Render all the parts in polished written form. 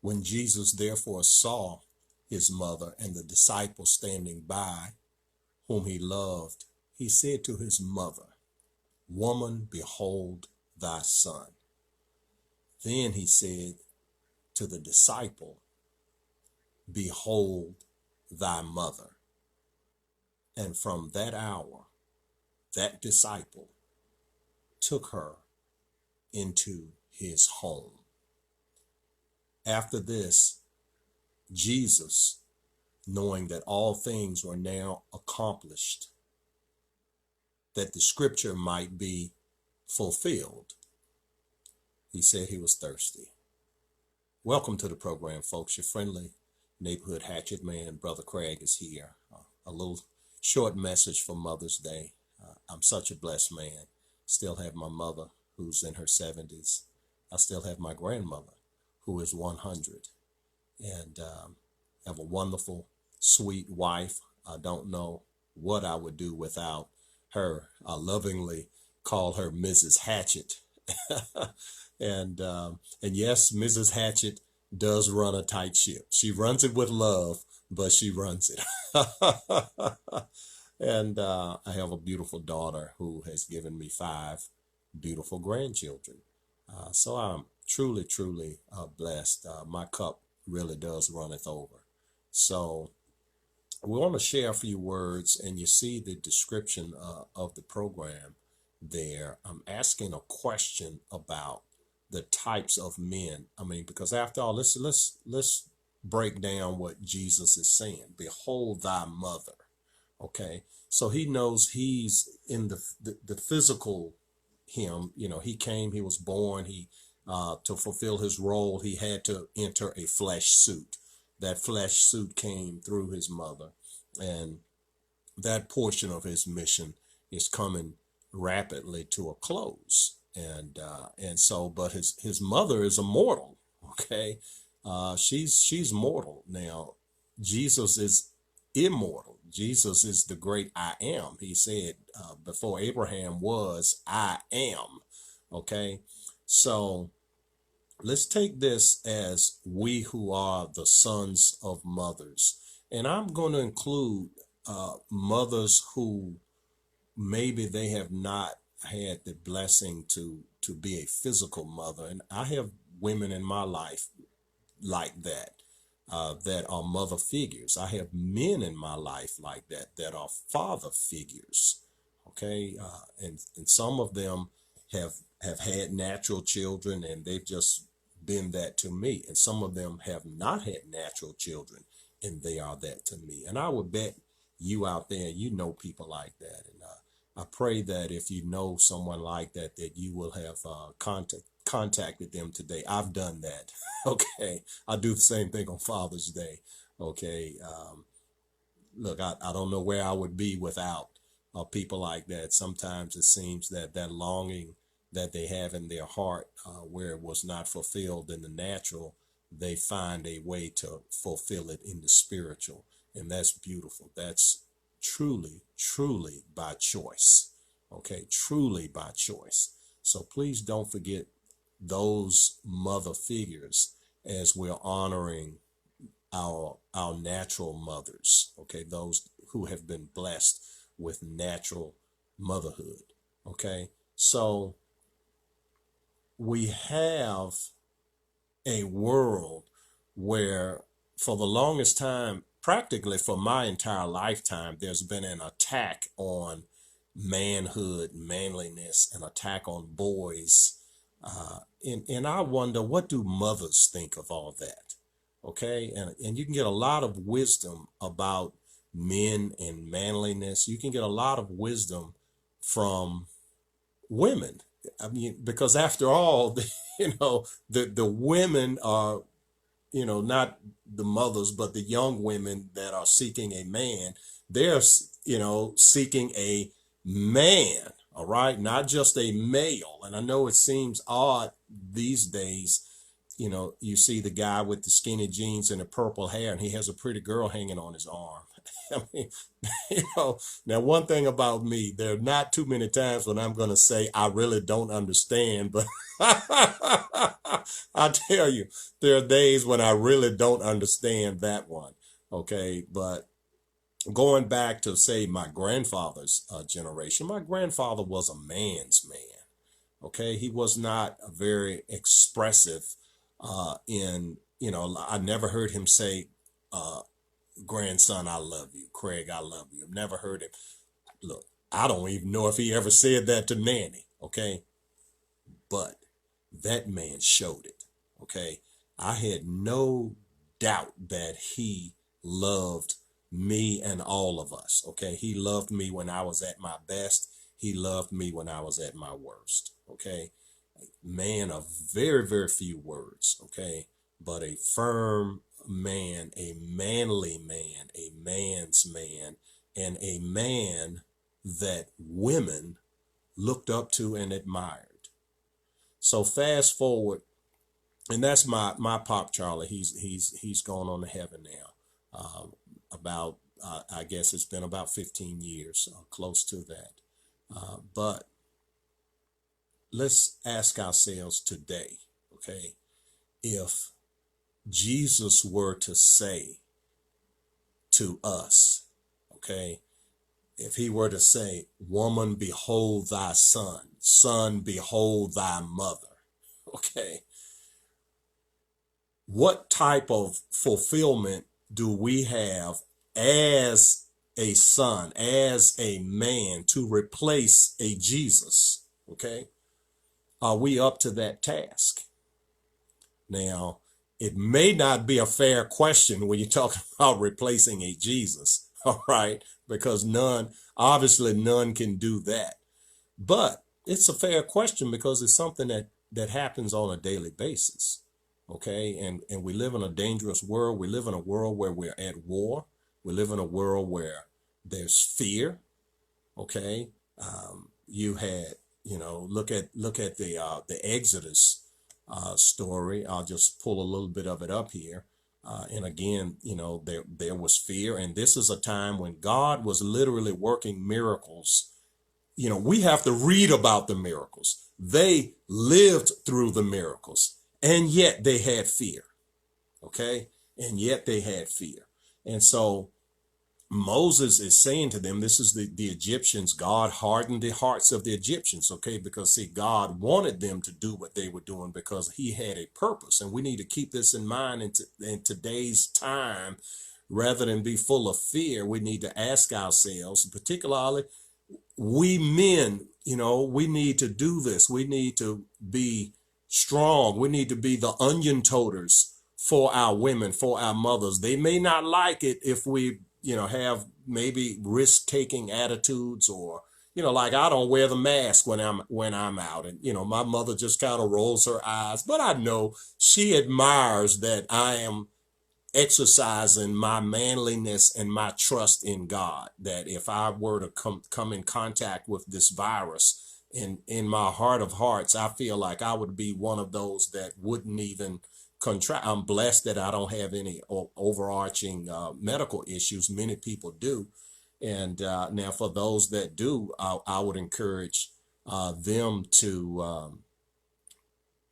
When Jesus therefore saw his mother and the disciple standing by, whom he loved, he said to his mother, Woman, behold thy son. Then he said to the disciple, Behold thy mother. And from that hour, that disciple took her into his home. After this, Jesus, knowing that all things were now accomplished, that the scripture might be fulfilled, he said he was thirsty. Welcome to the program, folks. Your friendly neighborhood hatchet man, Brother Craig, is here. A little short message for Mother's Day. I'm such a blessed man. Still have my mother, who's in her 70s. I still have my grandmother, who is 100. And have a wonderful, sweet wife. I don't know what I would do without her. I lovingly call her Mrs. Hatchet. And yes, Mrs. Hatchet does run a tight ship. She runs it with love, but she runs it. And I have a beautiful daughter who has given me 5 beautiful grandchildren. So I'm truly, truly blessed. My cup really does runneth over. So we want to share a few words, and you see the description of the program there. I'm asking a question about the types of men. I mean, because after all, let's break down what Jesus is saying. Behold thy mother. Okay, so he knows he's in the physical him. You know, he came, he was born, he to fulfill his role, he had to enter a flesh suit. That flesh suit came through his mother, and that portion of his mission is coming rapidly to a close. And so, but his mother is immortal. Okay, she's mortal now. Jesus is immortal. Jesus is the great I am. He said, before Abraham was, I am. Okay, so let's take this as we who are the sons of mothers. And I'm going to include mothers who maybe they have not had the blessing to be a physical mother. And I have women in my life like that. That are mother figures. I have men in my life like that are father figures. Okay, and some of them have had natural children, and they've just been that to me. And some of them have not had natural children, and they are that to me. And I would bet you out there, you know people like that. And I pray that if you know someone like that, that you will have contacted them today. I've done that. Okay, I do the same thing on Father's Day. Okay, look, I don't know where I would be without people like that. Sometimes it seems that that longing that they have in their heart, where it was not fulfilled in the natural, they find a way to fulfill it in the spiritual. And that's beautiful. That's truly, truly by choice. Okay, truly by choice. So please don't forget those mother figures as we're honoring our natural mothers. Okay, those who have been blessed with natural motherhood. Okay, so we have a world where for the longest time, practically for my entire lifetime, there's been an attack on manhood, manliness, an attack on boys. And I wonder, what do mothers think of all that? Okay, and you can get a lot of wisdom about men and manliness. You can get a lot of wisdom from women. I mean, because after all, the women are, not the mothers, but the young women that are seeking a man. They're, seeking a man, all right, not just a male. And I know it seems odd these days. You see the guy with the skinny jeans and the purple hair, and he has a pretty girl hanging on his arm. I mean, now one thing about me, there are not too many times when I'm going to say I really don't understand, but I tell you, there are days when I really don't understand that one. Okay, but going back to say my grandfather's generation, my grandfather was a man's man. Okay, he was not a very expressive I never heard him say, uh, grandson, I love you. Craig, I love you. I've never heard him. Look, I don't even know if he ever said that to Nanny. Okay, but that man showed it. Okay, I had no doubt that he loved me and all of us. Okay, he loved me when I was at my best. He loved me when I was at my worst. Okay, man of very, very few words. Okay, but a firm man, a manly man, a man's man, and a man that women looked up to and admired. So fast forward, and that's my pop Charlie. He's gone on to heaven now. About I guess it's been about 15 years, close to that. But let's ask ourselves today, okay, if Jesus were to say to us, okay, if he were to say, woman, behold thy son, son, behold thy mother, okay, what type of fulfillment do we have as a son, as a man, to replace a Jesus? Okay, are we up to that task? Now, it may not be a fair question when you're talking about replacing a Jesus, all right, because obviously none can do that. But it's a fair question because it's something that happens on a daily basis. Okay, and we live in a dangerous world. We live in a world where we're at war. We live in a world where there's fear. Okay, you had look at the Exodus story. I'll just pull a little bit of it up here. And again, there was fear, and this is a time when God was literally working miracles. We have to read about the miracles. They lived through the miracles, and yet they had fear. Okay? And yet they had fear. And so Moses is saying to them, this is the Egyptians. God hardened the hearts of the Egyptians, okay? Because, see, God wanted them to do what they were doing because he had a purpose. And we need to keep this in mind in today's time. Rather than be full of fear, we need to ask ourselves, particularly we men, we need to do this. We need to be strong. We need to be the onion-toters for our women, for our mothers. They may not like it if we, have maybe risk-taking attitudes, or, like I don't wear the mask when I'm out, and, my mother just kind of rolls her eyes, but I know she admires that I am exercising my manliness and my trust in God, that if I were to come in contact with this virus, in my heart of hearts, I feel like I would be one of those that wouldn't even contract. I'm blessed that I don't have any overarching medical issues. Many people do. And now for those that do, I would encourage them to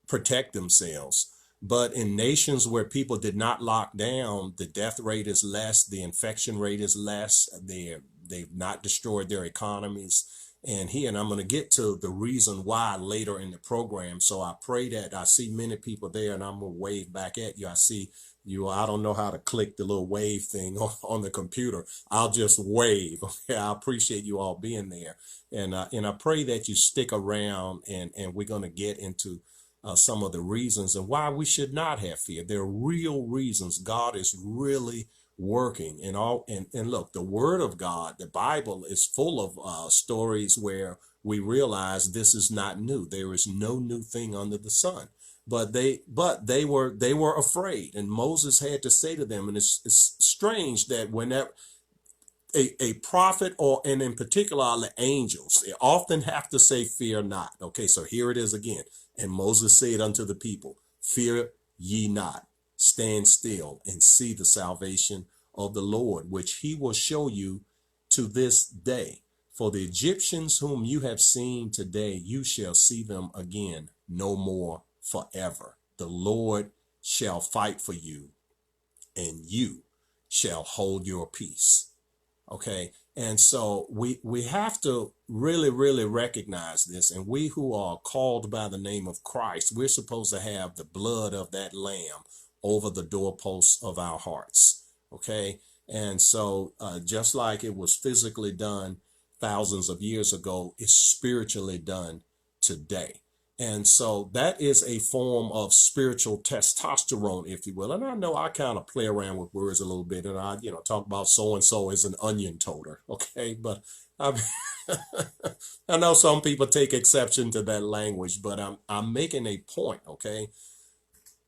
protect themselves. But in nations where people did not lock down, the death rate is less, the infection rate is less, they've not destroyed their economies. And I'm going to get to the reason why later in the program. So I pray that I see many people there, and I'm going to wave back at you. I see you. I don't know how to click the little wave thing on the computer. I'll just wave. Okay, I appreciate you all being there. And I pray that you stick around, and we're going to get into some of the reasons and why we should not have fear. There are real reasons. God is really working and look, the word of God, the Bible, is full of stories where we realize this is not new. There is no new thing under the sun. But they were afraid, and Moses had to say to them, and it's strange that whenever a prophet, and in particular the angels, they often have to say, fear not. Okay, so here it is again. And Moses said unto the people, fear ye not, stand still and see the salvation of the Lord, which he will show you to this day. For the Egyptians whom you have seen today, you shall see them again no more forever. The Lord shall fight for you, and you shall hold your peace. Okay. And so we have to really, really recognize this. And we who are called by the name of Christ, we're supposed to have the blood of that lamb over the doorposts of our hearts. Okay. And so just like it was physically done thousands of years ago, it's spiritually done today. And so that is a form of spiritual testosterone, if you will. And I know I kind of play around with words a little bit, and I, talk about so-and-so as an onion-toter, okay? But I know some people take exception to that language, but I'm making a point, okay?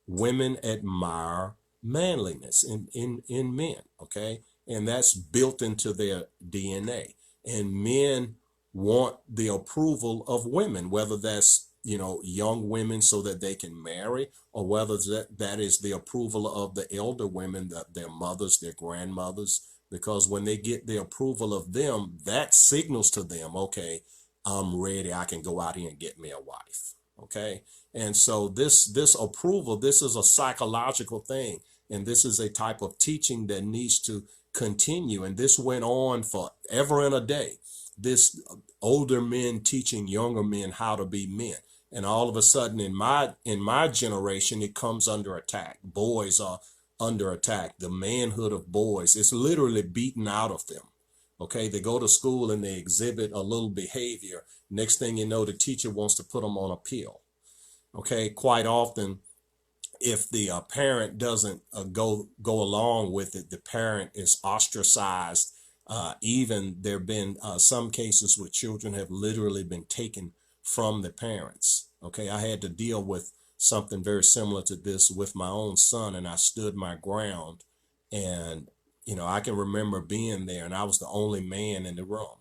Women admire manliness in men, okay? And that's built into their DNA. And men want the approval of women, whether that's young women so that they can marry, or whether that is the approval of the elder women, their mothers, their grandmothers, because when they get the approval of them, that signals to them, okay, I'm ready. I can go out here and get me a wife. Okay. And so this approval, this is a psychological thing. And this is a type of teaching that needs to continue. And this went on forever and a day. This older men teaching younger men how to be men. And all of a sudden in my generation, it comes under attack. Boys are under attack. The manhood of boys is literally beaten out of them. Okay, they go to school and they exhibit a little behavior. Next thing you know, the teacher wants to put them on a pill. Okay, quite often, if the parent doesn't go along with it, the parent is ostracized. Even there have been some cases where children have literally been taken from the parents. Okay, I had to deal with something very similar to this with my own son, and I stood my ground. And, I can remember being there, and I was the only man in the room.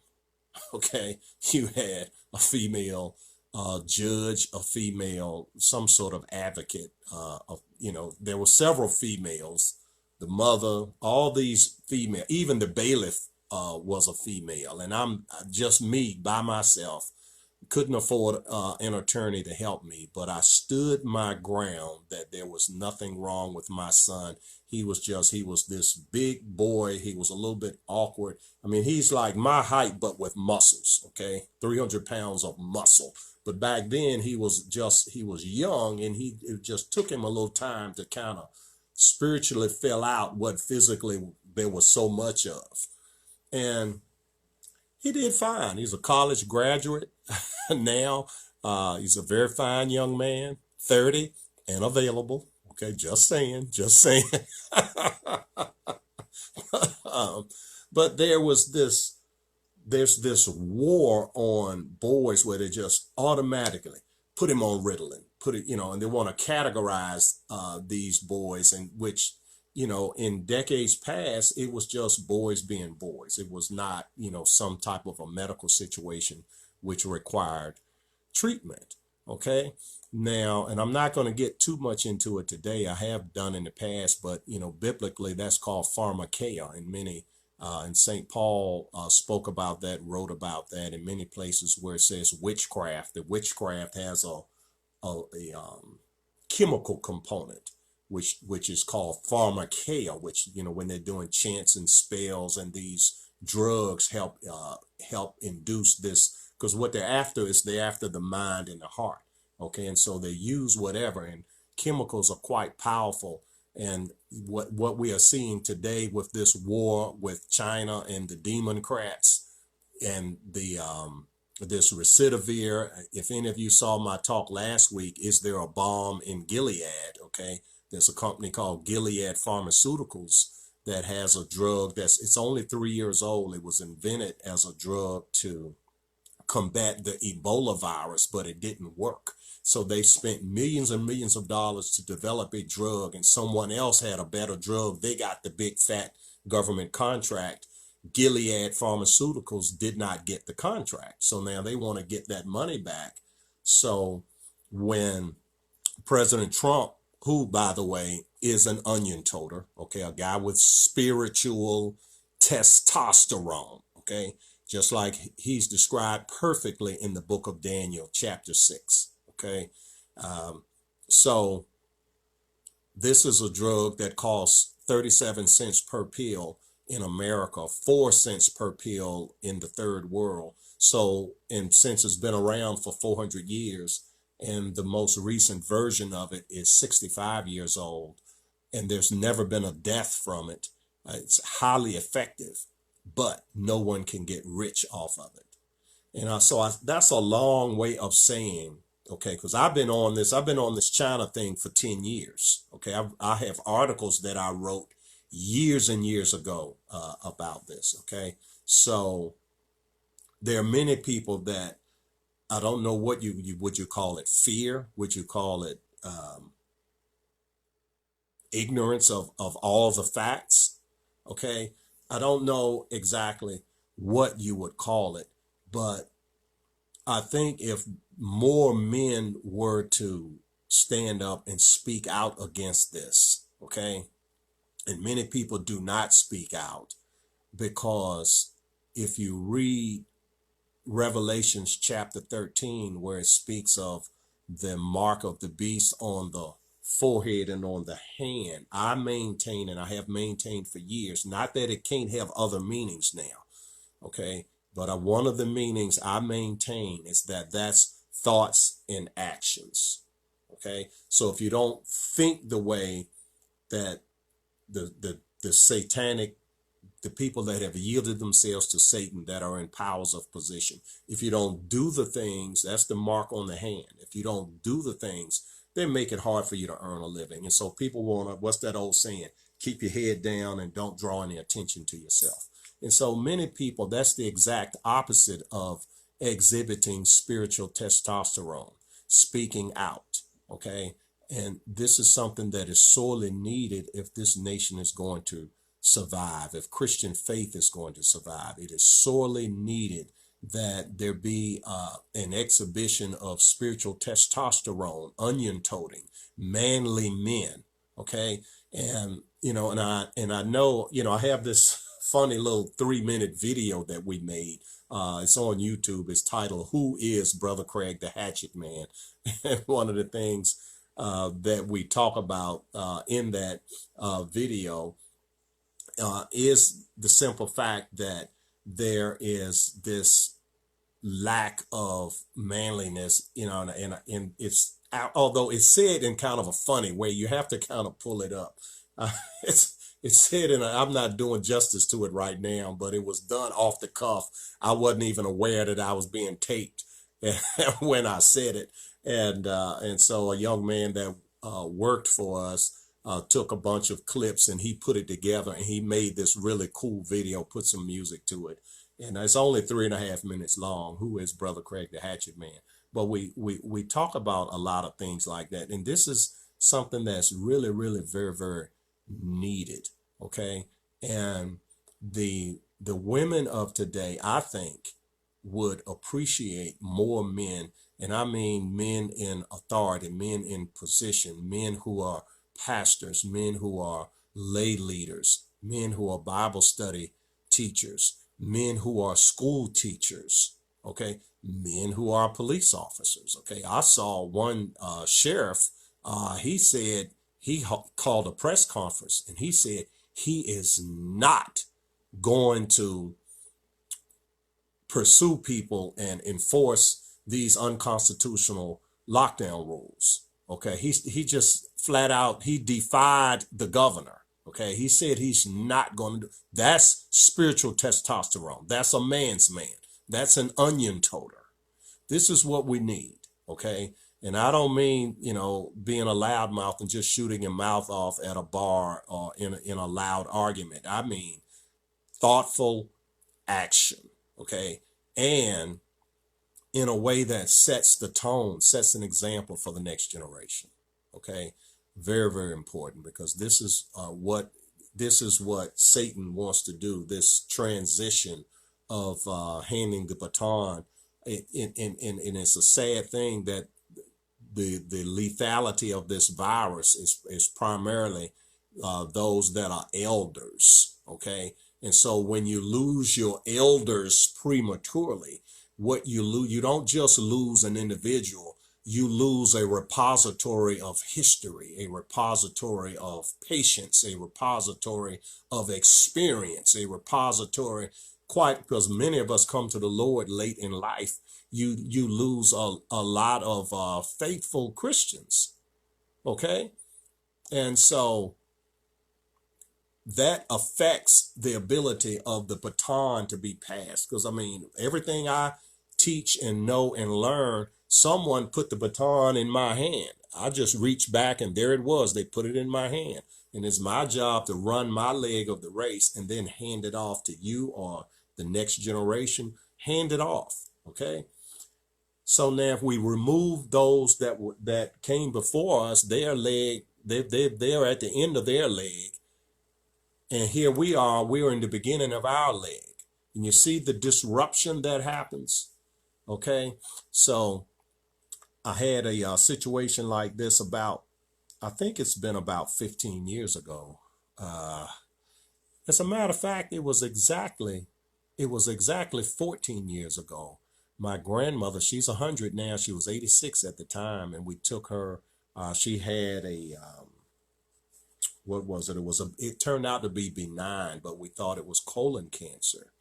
Okay, you had a female judge, a female, some sort of advocate. There were several females, the mother, all these female, even the bailiff was a female, and I'm just me by myself. Couldn't afford an attorney to help me, but I stood my ground that there was nothing wrong with my son. He was this big boy. He was a little bit awkward. I mean, he's like my height, but with muscles, okay? 300 pounds of muscle. But back then he was young, and it just took him a little time to kind of spiritually fill out what physically there was so much of. And he did fine. He's a college graduate now. He's a very fine young man, 30 and available. Okay, just saying. But there's this war on boys where they just automatically put him on Ritalin, and they want to categorize these boys, in which, in decades past, it was just boys being boys. It was not, some type of a medical situation which required treatment. Okay. Now, and I'm not going to get too much into it today. I have done in the past, but, biblically, that's called pharmakeia. And many, and St. Paul spoke about that, wrote about that in many places where it says witchcraft. The witchcraft has a chemical component, which is called pharmakeia, which, when they're doing chants and spells, and these drugs help induce this, because what they're after the mind and the heart. Okay, and so they use whatever, and chemicals are quite powerful. And what we are seeing today with this war with China and the Democrats and this recidivir. If any of you saw my talk last week, is there a bomb in Gilead? Okay, there's a company called Gilead Pharmaceuticals that has a drug it's only 3 years old. It was invented as a drug to combat the Ebola virus, but it didn't work. So they spent millions and millions of dollars to develop a drug, and someone else had a better drug. They got the big fat government contract. Gilead Pharmaceuticals did not get the contract. So now they want to get that money back. So when President Trump, who, by the way, is an onion-toter, okay? A guy with spiritual testosterone, okay? Just like he's described perfectly in the book of Daniel, chapter 6, okay? Um, so this is a drug that costs 37 cents per pill in America, 4 cents per pill in the third world. So, and since it's been around for 400 years, and the most recent version of it is 65 years old, and there's never been a death from it. It's highly effective, but no one can get rich off of it. And that's a long way of saying, okay, because I've been on this China thing for 10 years. Okay, I have articles that I wrote years and years ago about this. Okay, so there are many people that I don't know what would you call it, fear? Would you call it ignorance of all the facts? Okay, I don't know exactly what you would call it, but I think if more men were to stand up and speak out against this, okay, and many people do not speak out because if you read Revelations chapter 13, where it speaks of the mark of the beast on the forehead and on the hand, I maintain, and I have maintained for years, not that it can't have other meanings now, okay, but one of the meanings I maintain is that that's thoughts and actions, okay? So if you don't think the way that the satanic, the people that have yielded themselves to Satan that are in powers of position, if you don't do the things, that's the mark on the hand. If you don't do the things, they make it hard for you to earn a living. And so people want to, what's that old saying? Keep your head down and don't draw any attention to yourself. And so many people, that's the exact opposite of exhibiting spiritual testosterone, speaking out, okay? And this is something that is sorely needed if this nation is going to survive, if Christian faith is going to survive. It is sorely needed that there be an exhibition of spiritual testosterone, onion-toting, manly men, okay? And, and I know, I have this funny little 3-minute video that we made. It's on YouTube. It's titled, "Who is Brother Craig the Hatchet Man?" And one of the things that we talk about in that video is the simple fact that there is this lack of manliness, and it's, although it's said in kind of a funny way, you have to kind of pull it up. It's said, and I'm not doing justice to it right now, but it was done off the cuff. I wasn't even aware that I was being taped when I said it, and so a young man that worked for us took a bunch of clips and he put it together and he made this really cool video, put some music to it. And it's only 3.5 minutes long. Who is Brother Craig the Hatchet Man? But we talk about a lot of things like that. And this is something that's really, really very, very needed. Okay. And the women of today, I think, would appreciate more men. And I mean men in authority, men in position, men who are pastors, men who are lay leaders, men who are Bible study teachers, men who are school teachers, okay, men who are police officers, okay. I saw one sheriff, he said, he called a press conference and he said he is not going to pursue people and enforce these unconstitutional lockdown rules. Okay, he just flat out, he defied the governor. Okay, he said he's not going to do. That's spiritual testosterone. That's a man's man. That's an onion-toter. This is what we need. Okay, and I don't mean, being a loudmouth and just shooting your mouth off at a bar or in a loud argument. I mean thoughtful action. Okay, and in a way that sets the tone, sets an example for the next generation. Okay, very, very important, because this is what Satan wants to do. This transition of handing the baton, and it's a sad thing that the lethality of this virus is primarily those that are elders. Okay. And so when you lose your elders prematurely, what you lose, you don't just lose an individual, you lose a repository of history, a repository of patience, a repository of experience, a repository, quite because many of us come to the Lord late in life. You lose a lot of faithful Christians. Okay. And so that affects the ability of the baton to be passed. Because I mean, everything I teach and know and learn, someone put the baton in my hand. I just reached back and there it was. They put it in my hand. And it's my job to run my leg of the race and then hand it off to you or the next generation. Hand it off. Okay. So now if we remove those that came before us, their leg, they're at the end of their leg. And here we're in the beginning of our leg. And you see the disruption that happens. Okay. So I had a situation like this I think it's been about 15 years ago. As a matter of fact, it was exactly 14 years ago. My grandmother, she's 100 now. She was 86 at the time. And we took her, she had what was it? It turned out to be benign, but we thought it was colon cancer.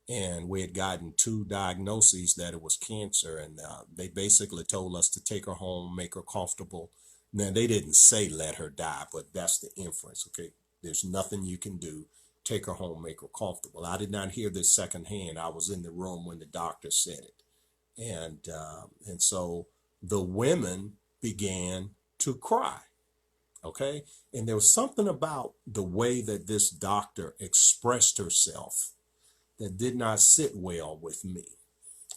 And we had gotten 2 diagnoses that it was cancer. And they basically told us to take her home, make her comfortable. Now, they didn't say let her die, but that's the inference. Okay. There's nothing you can do. Take her home, make her comfortable. I did not hear this secondhand. I was in the room when the doctor said it. And so the women began to cry. Okay. And there was something about the way that this doctor expressed herself that did not sit well with me.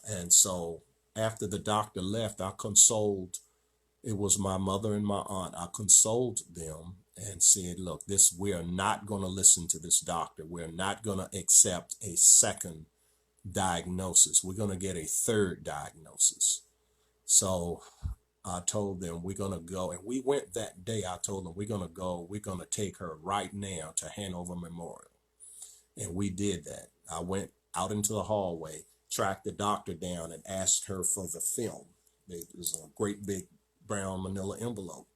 And so after the doctor left, it was my mother and my aunt. I consoled them and said, look, we are not going to listen to this doctor. We're not going to accept a second diagnosis. We're going to get a third diagnosis. So I told them we're going to go. And we went that day. I told them we're going to go. We're going to take her right now to Hanover Memorial. And we did that. I went out into the hallway, tracked the doctor down and asked her for the film. It was a great big brown manila envelope.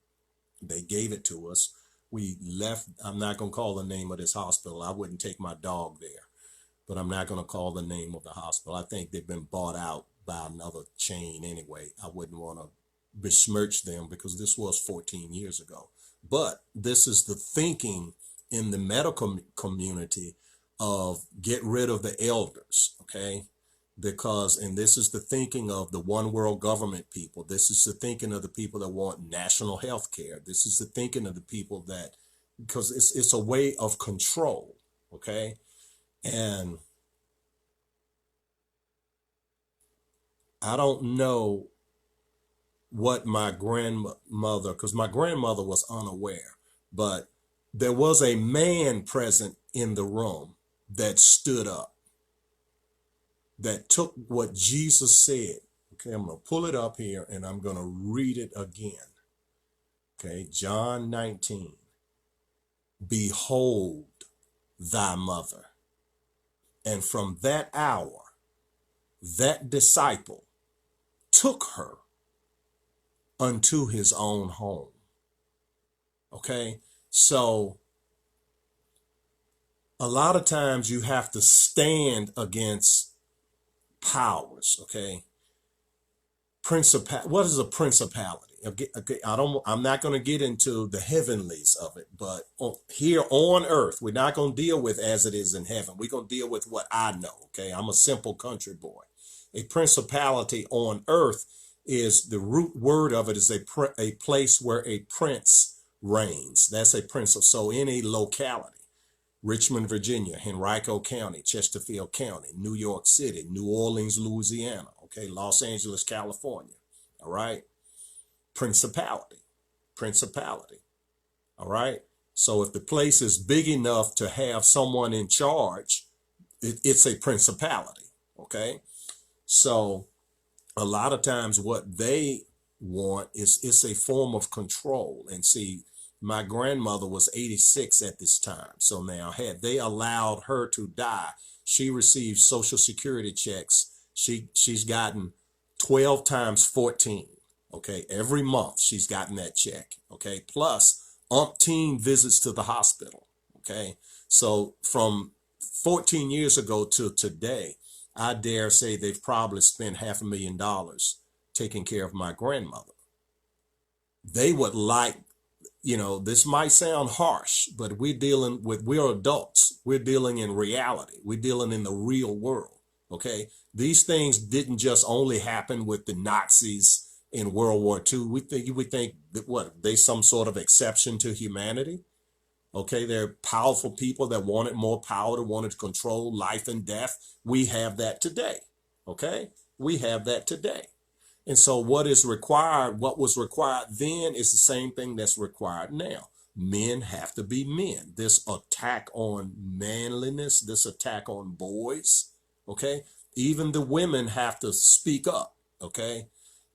They gave it to us. We left. I'm not going to call the name of this hospital. I wouldn't take my dog there, but I'm not going to call the name of the hospital. I think they've been bought out by another chain anyway. I wouldn't want to besmirch them because this was 14 years ago. But this is the thinking in the medical community of get rid of the elders, okay? And this is the thinking of the one world government people. This is the thinking of the people that want national health care. This is the thinking of the people because it's a way of control, okay? And I don't know what my grandmother, because my grandmother was unaware, but there was a man present in the room that stood up, that took what Jesus said. Okay, I'm going to pull it up here and I'm going to read it again. Okay, John 19. Behold thy mother. And from that hour, that disciple took her unto his own home. Okay, so a lot of times you have to stand against powers. Okay, what is a principality? Okay, I'm not going to get into the heavenlies of it, but here on earth, we're not going to deal with as it is in heaven. We're going to deal with what I know. Okay, I'm a simple country boy. A principality on earth is the root word of it is a place where a prince reigns. That's a prince. So in a locality, Richmond, Virginia, Henrico County, Chesterfield County, New York City, New Orleans, Louisiana, okay, Los Angeles, California, all right? Principality, all right? So if the place is big enough to have someone in charge, it's a principality, okay? So a lot of times what they want, it's a form of control. And see, my grandmother was 86 at this time. So now, had they allowed her to die, she received Social Security checks. She's gotten 12 times 14. Okay, every month she's gotten that check. Okay, plus umpteen visits to the hospital. Okay, so from 14 years ago to today, I dare say they've probably spent $500,000 taking care of my grandmother. They would like, this might sound harsh, but we're adults. We're dealing in reality. We're dealing in the real world. Okay. These things didn't just only happen with the Nazis in World War II. We think that they some sort of exception to humanity. Okay. They're powerful people that wanted more power, that wanted to control life and death. We have that today. Okay. We have that today. And so what was required then is the same thing that's required now. Men have to be men. This attack on manliness, this attack on boys, okay? Even the women have to speak up, okay?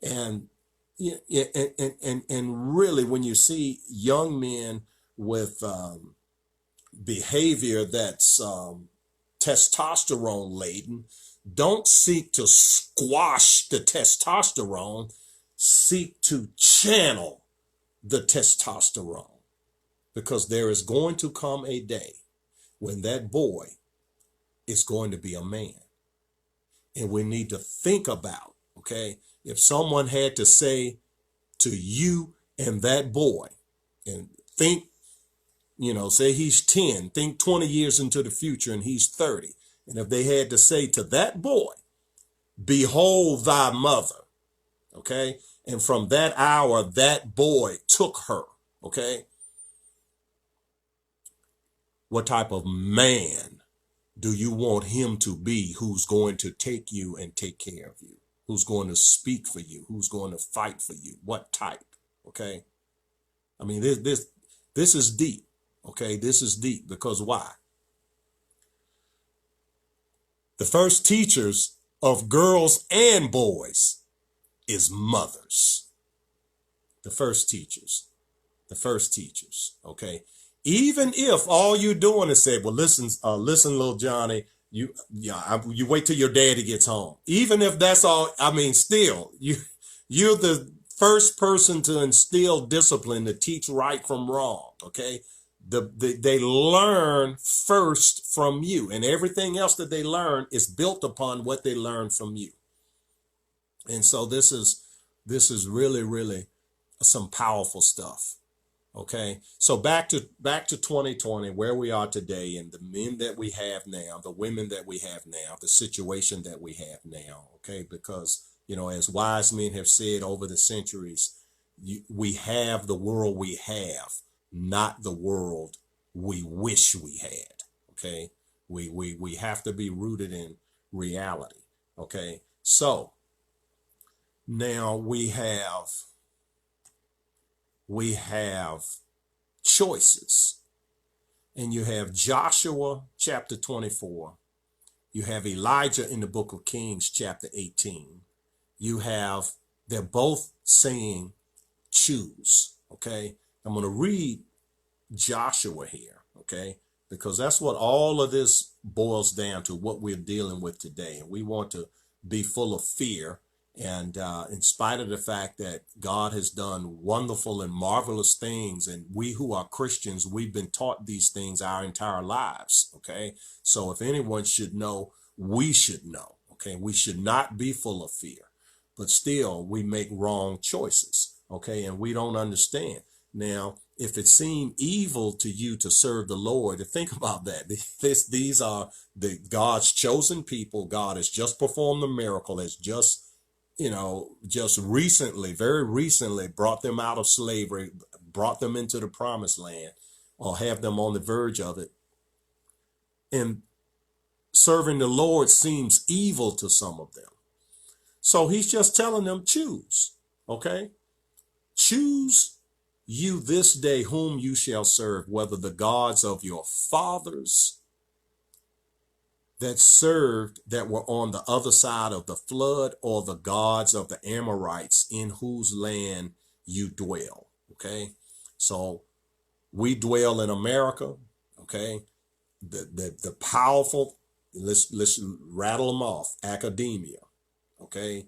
And really, when you see young men with behavior that's testosterone laden, don't seek to squash the testosterone, seek to channel the testosterone. Because there is going to come a day when that boy is going to be a man. And we need to think about, okay, if someone had to say to you and that boy, and think, say he's 10, think 20 years into the future and he's 30. And if they had to say to that boy, behold thy mother, okay? And from that hour, that boy took her, okay? What type of man do you want him to be who's going to take you and take care of you? Who's going to speak for you? Who's going to fight for you? What type, okay? I mean, this is deep, okay? This is deep because why? The first teachers of girls and boys is mothers. The first teachers, okay? Even if all you're doing is say, well, listen, little Johnny, you wait till your daddy gets home. Even if that's all, I mean, still, you're the first person to instill discipline, to teach right from wrong, okay? They learn first from you, and everything else that they learn is built upon what they learn from you. And so this is really, really some powerful stuff. Okay, so back to 2020, where we are today, and the men that we have now, the women that we have now, the situation that we have now. Okay, because as wise men have said over the centuries, we have the world we have, not the world we wish we had. Okay, we have to be rooted in reality. Okay, so now we have choices, and you have Joshua chapter 24. You have Elijah in the book of Kings chapter 18. They're both saying choose. Okay, I'm going to read Joshua here, okay, because that's what all of this boils down to, what we're dealing with today. And we want to be full of fear. And in spite of the fact that God has done wonderful and marvelous things, and we who are Christians, we've been taught these things our entire lives, okay? So if anyone should know, we should know, okay? We should not be full of fear, but still we make wrong choices, okay? And we don't understand. Now, if it seemed evil to you to serve the Lord, think about that. These are God's chosen people. God has just performed the miracle, has just recently, very recently, brought them out of slavery, brought them into the promised land, or have them on the verge of it. And serving the Lord seems evil to some of them. So he's just telling them, choose, okay? Choose you this day whom you shall serve, whether the gods of your fathers that were on the other side of the flood, or the gods of the Amorites in whose land you dwell. Okay. So we dwell in America. Okay. The powerful, let's rattle them off. Academia. Okay.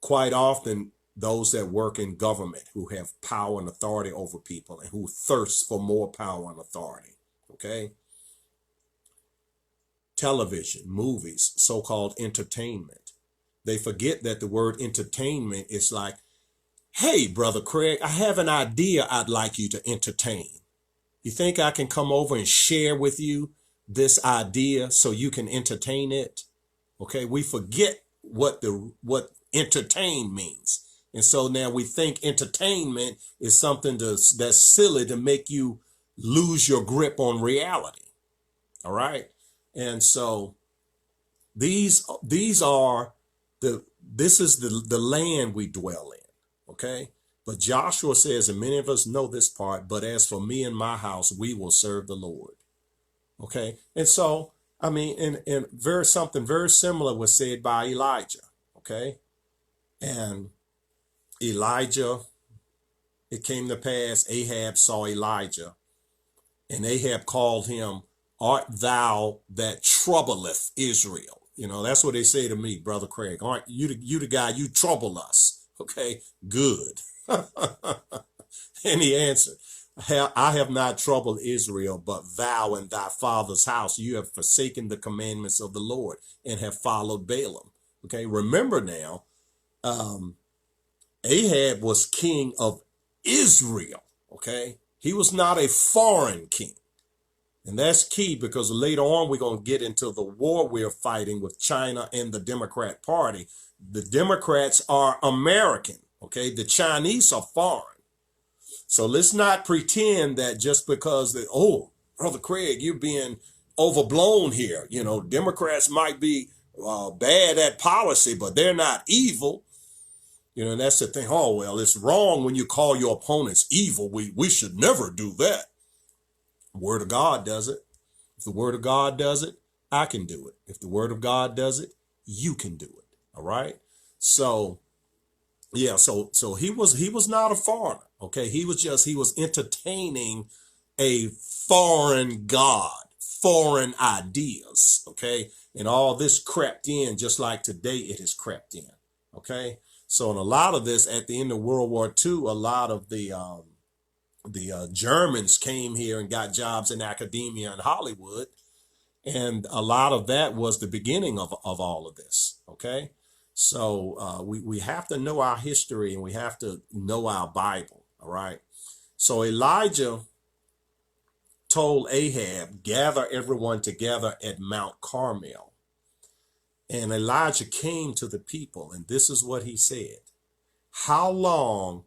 Quite often, those that work in government who have power and authority over people and who thirst for more power and authority. Okay. Television, movies, so-called entertainment. They forget that the word entertainment is like, hey, Brother Craig, I have an idea I'd like you to entertain. You think I can come over and share with you this idea so you can entertain it? Okay, we forget what entertain means. And so now we think entertainment is something that's silly to make you lose your grip on reality. All right. And so this is the land we dwell in. Okay. But Joshua says, and many of us know this part, but as for me and my house, we will serve the Lord. Okay. And so, I mean, and something very similar was said by Elijah. Okay. And Elijah, it came to pass, Ahab saw Elijah, and Ahab called him, art thou that troubleth Israel? You know, that's what they say to me, Brother Craig. Aren't you the guy, you trouble us? Okay, good. And he answered, I have not troubled Israel, but thou and thy father's house, you have forsaken the commandments of the Lord and have followed Balaam. Okay, remember now, Ahab was king of Israel. Okay, he was not a foreign king. And that's key, because later on we're going to get into the war we're fighting with China and the Democrat Party. The Democrats are American, okay? The Chinese are foreign. So let's not pretend that just because Brother Craig, you're being overblown here. You know, Democrats might be bad at policy, but they're not evil. You know, and that's the thing. Oh, well, it's wrong when you call your opponents evil. We should never do that. Word of God does it. If the word of God does it, I can do it. If the word of God does it, you can do it. All right. So, yeah. So he was not a foreigner. Okay. He was entertaining a foreign God, foreign ideas. Okay. And all this crept in, just like today it has crept in. Okay. So in a lot of this, at the end of World War II, a lot of the Germans came here and got jobs in academia and Hollywood. And a lot of that was the beginning of all of this. Okay. So we have to know our history, and we have to know our Bible. All right. So Elijah told Ahab, gather everyone together at Mount Carmel. And Elijah came to the people, and this is what he said. How long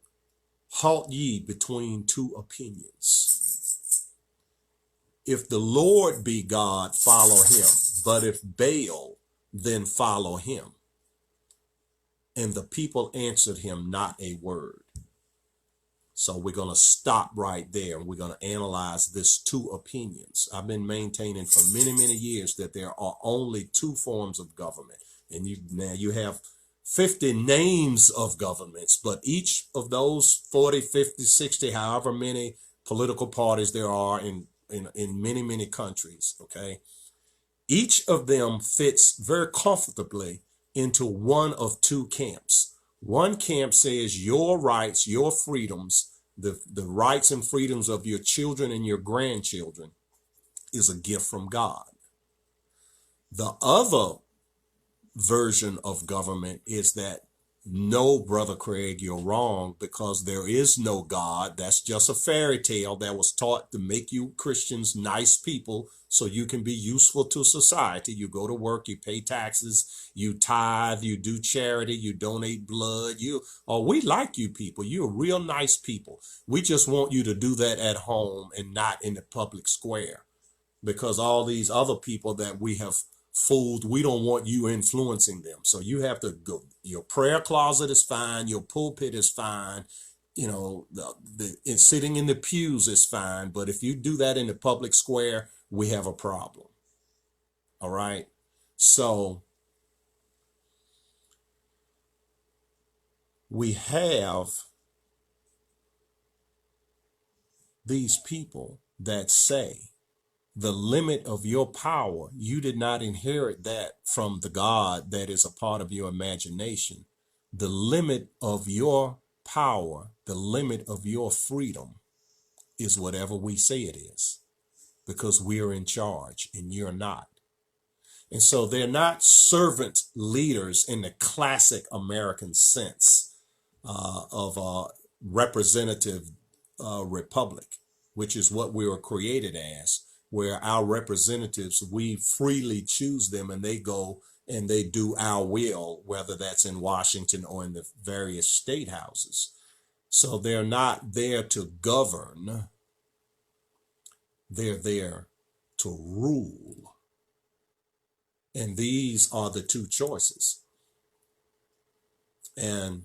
halt ye between two opinions? If the Lord be God, follow him. But if Baal, then follow him. And the people answered him not a word. So we're going to stop right there, and we're going to analyze this two opinions. I've been maintaining for many, many years that there are only two forms of government. And now you have 50 names of governments, but each of those 40, 50, 60, however many political parties there are in many, many countries, okay? Each of them fits very comfortably into one of two camps. One camp says your rights, your freedoms, the rights and freedoms of your children and your grandchildren is a gift from God. The other version of government is that, no, Brother Craig, you're wrong, because there is no God. That's just a fairy tale that was taught to make you Christians nice people so you can be useful to society. You go to work, you pay taxes, you tithe, you do charity, you donate blood. We like you people. You're real nice people. We just want you to do that at home and not in the public square, because all these other people that we have fooled, we don't want you influencing them. So you have to go. Your prayer closet is fine. Your pulpit is fine. You know, sitting in the pews is fine. But if you do that in the public square, we have a problem. All right. So we have these people that say the limit of your power, you did not inherit that from the God that is a part of your imagination. The limit of your power, the limit of your freedom is whatever we say it is, because we're in charge and you're not. And so they're not servant leaders in the classic American sense of a representative republic, which is what we were created as, where our representatives, we freely choose them and they go and they do our will, whether that's in Washington or in the various state houses. So they're not there to govern, they're there to rule. And these are the two choices. And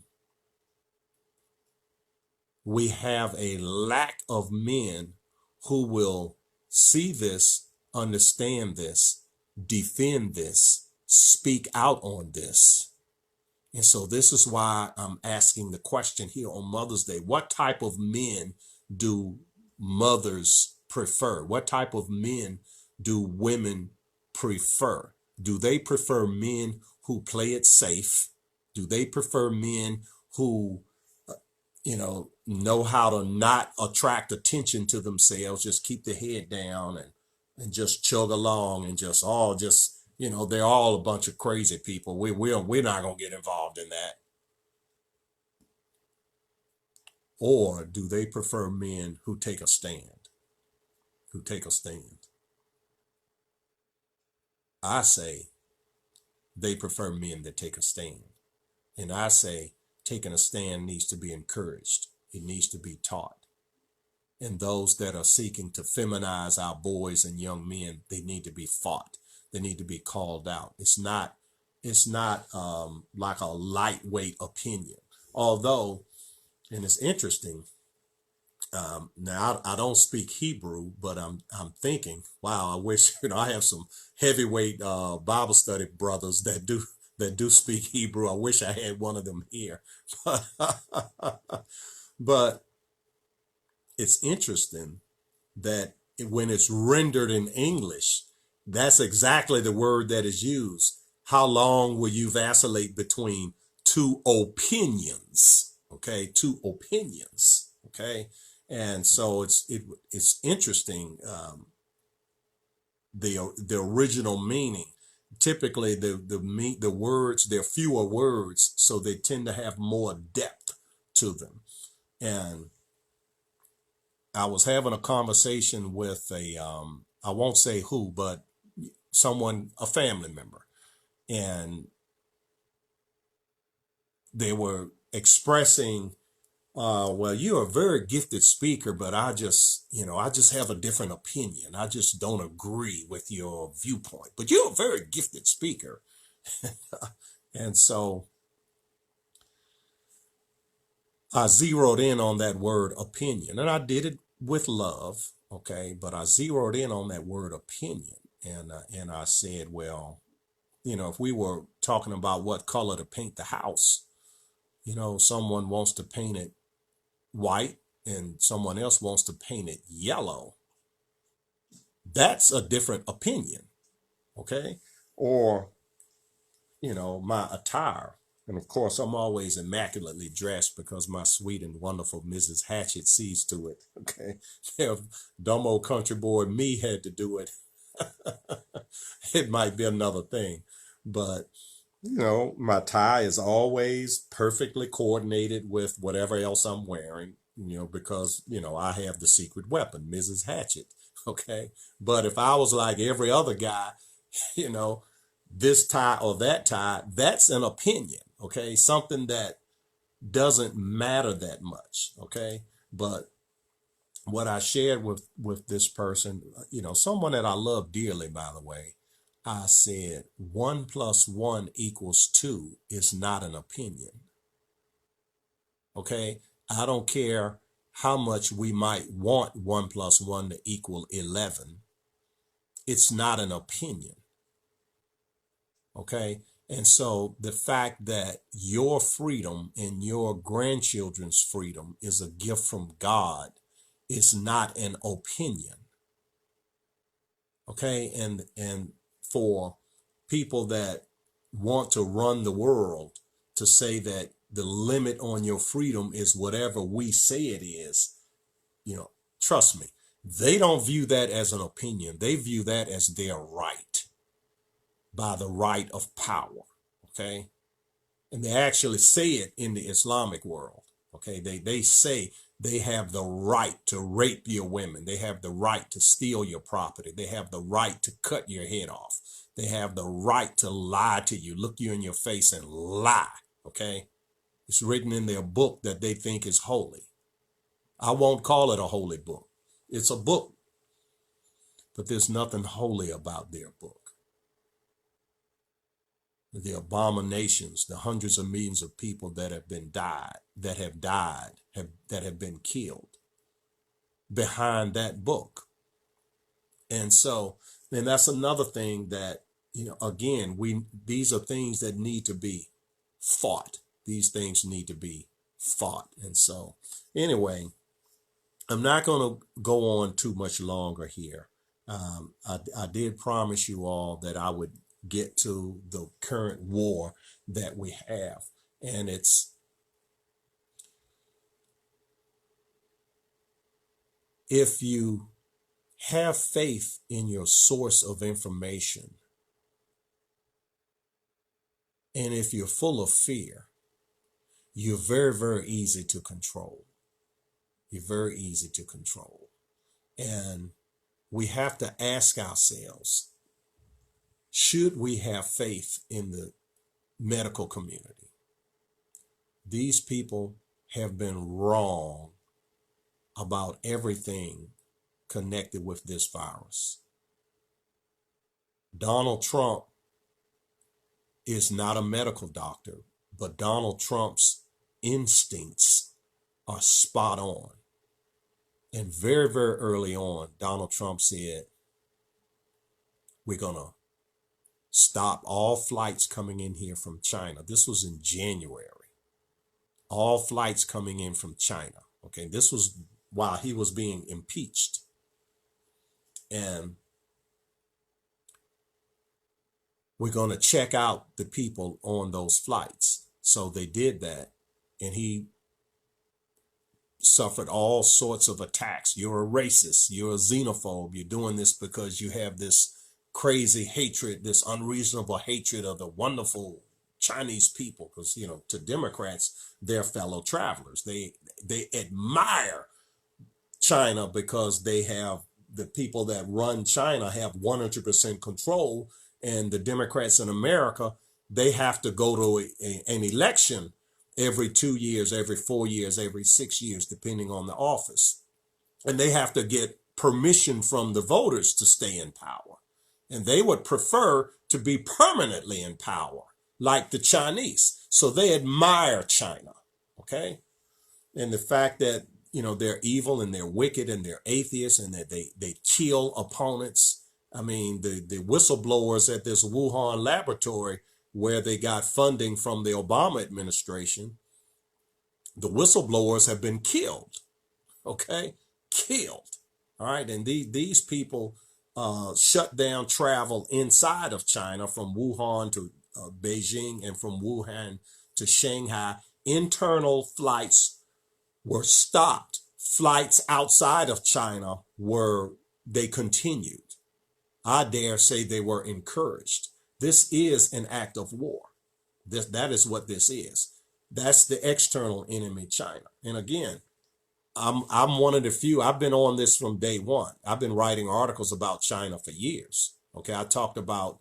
we have a lack of men who will see this, understand this, defend this, speak out on this. And so this is why I'm asking the question here on Mother's Day. What type of men do mothers prefer? What type of men do women prefer? Do they prefer men who play it safe? Do they prefer men who know how to not attract attention to themselves, just keep their head down and just chug along and they're all a bunch of crazy people. We're not going to get involved in that. Or do they prefer men who take a stand? Who take a stand? I say they prefer men that take a stand. And I say taking a stand needs to be encouraged. It needs to be taught. And those that are seeking to feminize our boys and young men, they need to be fought. They need to be called out. It's not like a lightweight opinion. Although, and it's interesting, now I don't speak Hebrew, but I'm thinking, wow, I wish I have some heavyweight Bible study brothers that do speak Hebrew. I wish I had one of them here. But it's interesting that when it's rendered in English, that's exactly the word that is used. How long will you vacillate between two opinions? Okay, two opinions. Okay, and so it's interesting. The original meaning. Typically, the words, they're fewer words, so they tend to have more depth to them. And I was having a conversation with I won't say who, but someone, a family member, and they were expressing, well, you're a very gifted speaker, but I just have a different opinion. I just don't agree with your viewpoint, but you're a very gifted speaker. And so I zeroed in on that word opinion, and I did it with love, okay? But I zeroed in on that word opinion, and I said, well, if we were talking about what color to paint the house, someone wants to paint it white and someone else wants to paint it yellow. That's a different opinion, okay? Or, my attire. And of course, I'm always immaculately dressed because my sweet and wonderful Mrs. Hatchet sees to it. Okay. If dumb old country boy me had to do it, it might be another thing. But, my tie is always perfectly coordinated with whatever else I'm wearing, because, I have the secret weapon, Mrs. Hatchet. Okay. But if I was like every other guy, you know, this tie or that tie, that's an opinion, okay? Something that doesn't matter that much, okay? But what I shared with this person, someone that I love dearly, by the way, I said 1 + 1 = 2 is not an opinion, okay? I don't care how much we might want 1 + 1 to equal 11. It's not an opinion. Okay. And so the fact that your freedom and your grandchildren's freedom is a gift from God is not an opinion. Okay. And for people that want to run the world to say that the limit on your freedom is whatever we say it is, trust me, they don't view that as an opinion. They view that as their right by the right of power. Okay. And they actually say it in the Islamic world. Okay. They say they have the right to rape your women. They have the right to steal your property. They have the right to cut your head off. They have the right to lie to you, look you in your face and lie. Okay. It's written in their book that they think is holy. I won't call it a holy book. It's a book, but there's nothing holy about their book. The abominations, the hundreds of millions of people that have died, that have been killed behind that book. And so, then that's another thing that, again, these are things that need to be fought. These things need to be fought. And so, anyway, I'm not going to go on too much longer here. I did promise you all that I would get to the current war that we have. And if you have faith in your source of information, and if you're full of fear, you're very, very easy to control. You're very easy to control. And we have to ask ourselves, should we have faith in the medical community? These people have been wrong about everything connected with this virus. Donald Trump is not a medical doctor, but Donald Trump's instincts are spot on. And very, very early on, Donald Trump said, we're going to stop all flights coming in here from China. This was in January. All flights coming in from China. Okay, this was while he was being impeached. And we're going to check out the people on those flights. So they did that. And he suffered all sorts of attacks. You're a racist. You're a xenophobe. You're doing this because you have this crazy hatred, this unreasonable hatred of the wonderful Chinese people. Because, to Democrats, they're fellow travelers. They admire China because the people that run China have 100% control. And the Democrats in America, they have to go to an election every 2 years, every 4 years, every 6 years, depending on the office. And they have to get permission from the voters to stay in power. And they would prefer to be permanently in power, like the Chinese. So they admire China, okay? And the fact that, they're evil and they're wicked and they're atheists and that they kill opponents. I mean, the whistleblowers at this Wuhan laboratory where they got funding from the Obama administration, the whistleblowers have been killed, okay? Killed, all right? And these people shut down travel inside of China from Wuhan to Beijing and from Wuhan to Shanghai. Internal flights were stopped. Flights outside of China they continued. I dare say they were encouraged. This is an act of war. That is what this is. That's the external enemy, China. And again, I'm one of the few. I've been on this from day one. I've been writing articles about China for years. Okay, I talked about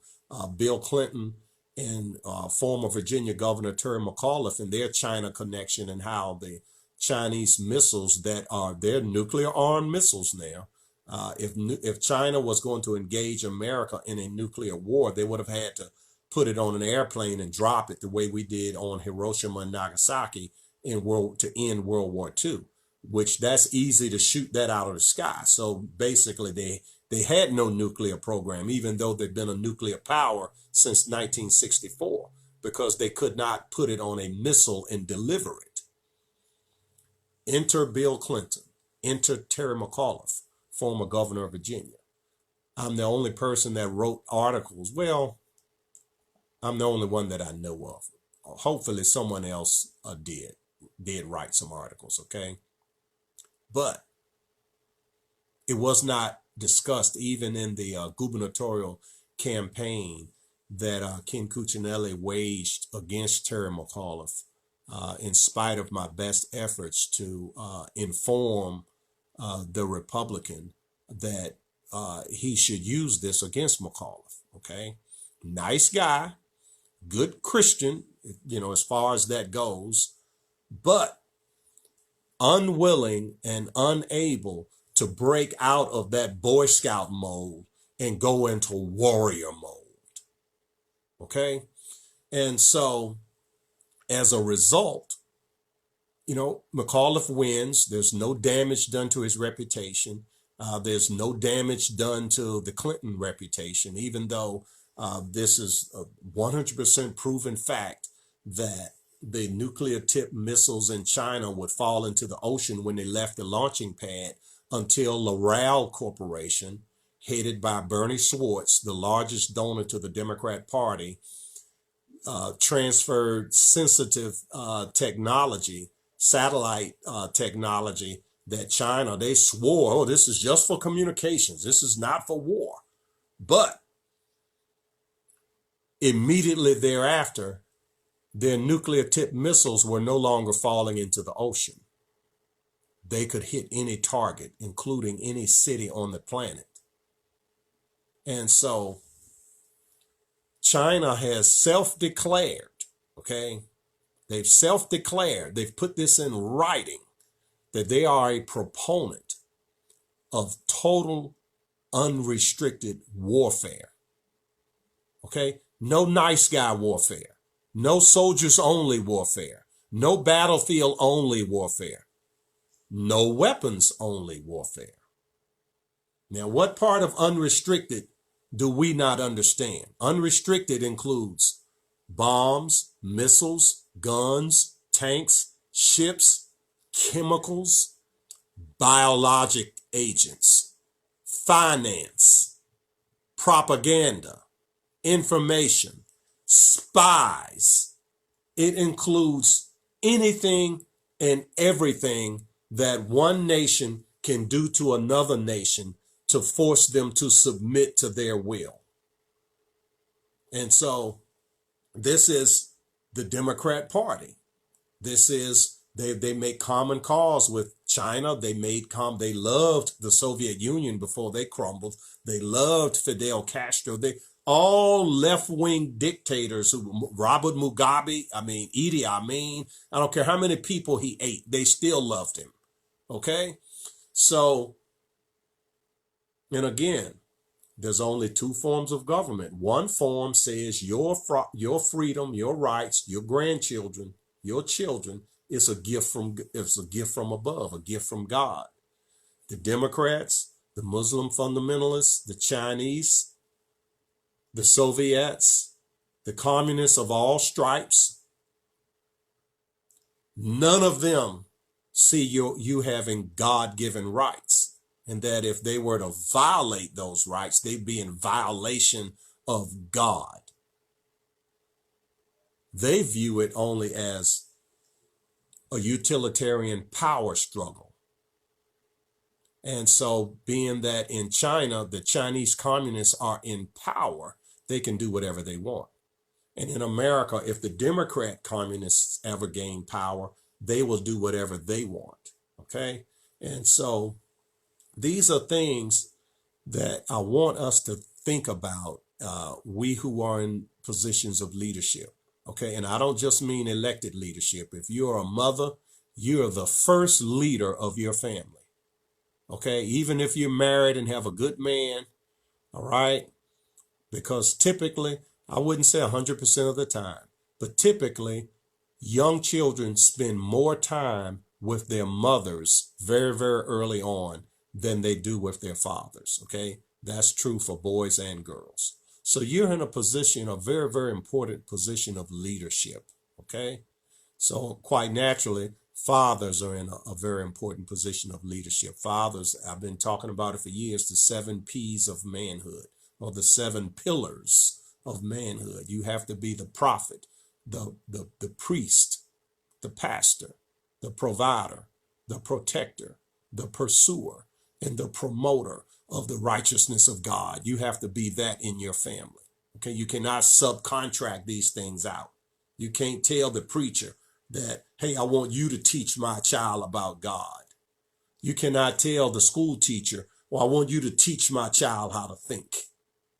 Bill Clinton and former Virginia Governor Terry McAuliffe and their China connection and how the Chinese missiles they're nuclear armed missiles now. If China was going to engage America in a nuclear war, they would have had to put it on an airplane and drop it the way we did on Hiroshima and Nagasaki to end World War II, which that's easy to shoot that out of the sky. So basically They had no nuclear program, even though they'd been a nuclear power since 1964, because they could not put it on a missile and deliver it. Enter Bill Clinton. Enter Terry McAuliffe, former governor of Virginia. I'm the only person that wrote articles. Well, I'm the only one that I know of. Hopefully someone else did write some articles, okay? But it was not discussed even in the gubernatorial campaign that Ken Cuccinelli waged against Terry McAuliffe, in spite of my best efforts to inform the Republican that he should use this against McAuliffe, okay? Nice guy, good Christian, as far as that goes, but unwilling and unable to break out of that Boy Scout mode and go into warrior mode, okay? And so as a result, McAuliffe wins. There's no damage done to his reputation. There's no damage done to the Clinton reputation, even though this is a 100% proven fact that the nuclear tipped missiles in China would fall into the ocean when they left the launching pad, until L'Oreal Corporation, headed by Bernie Schwartz, the largest donor to the Democrat Party, transferred sensitive technology, satellite technology, that China, they swore, oh, this is just for communications. This is not for war. But immediately thereafter, their nuclear tipped missiles were no longer falling into the ocean. They could hit any target, including any city on the planet. And so China has self-declared, okay? They've self-declared, they've put this in writing, that they are a proponent of total unrestricted warfare, okay? No nice guy warfare, no soldiers only warfare, no battlefield only warfare, no weapons only warfare. Now, what part of unrestricted do we not understand? Unrestricted includes bombs, missiles, guns, tanks, ships, chemicals, biologic agents, finance, propaganda, information, spies. It includes anything and everything that one nation can do to another nation to force them to submit to their will. And so this is the Democrat Party. This is, they make common cause with China. They loved the Soviet Union before they crumbled. They loved Fidel Castro. They all left-wing dictators, Robert Mugabe, Idi Amin, I don't care how many people he ate, they still loved him. Okay? So, and again, there's only two forms of government. One form says your freedom, your rights, your grandchildren, your children is a gift from above, a gift from God. The Democrats, the Muslim fundamentalists, the Chinese, the Soviets, the communists of all stripes, none of them see you having God-given rights, and that if they were to violate those rights, they'd be in violation of God. They view it only as a utilitarian power struggle. And so, being that in China, the Chinese communists are in power, they can do whatever they want. And in America, if the Democrat communists ever gain power, they will do whatever they want, okay? And so these are things that I want us to think about, we who are in positions of leadership, okay? And I don't just mean elected leadership. If you're a mother, you're the first leader of your family, okay? Even if you're married and have a good man, all right? Because typically, I wouldn't say 100% of the time, but typically, young children spend more time with their mothers very, very early on than they do with their fathers, okay? That's true for boys and girls. So you're in a position, a very, very important position of leadership. Okay. So quite naturally, fathers are in a very important position of leadership. Fathers, I've been talking about it for years, the 7 P's of manhood, or the 7 pillars of manhood. You have to be the prophet, the priest, the pastor, the provider, the protector, the pursuer, and the promoter of the righteousness of God. You have to be that in your family. Okay, you cannot subcontract these things out. You can't tell the preacher that, hey, I want you to teach my child about God. You cannot tell the school teacher, well, I want you to teach my child how to think.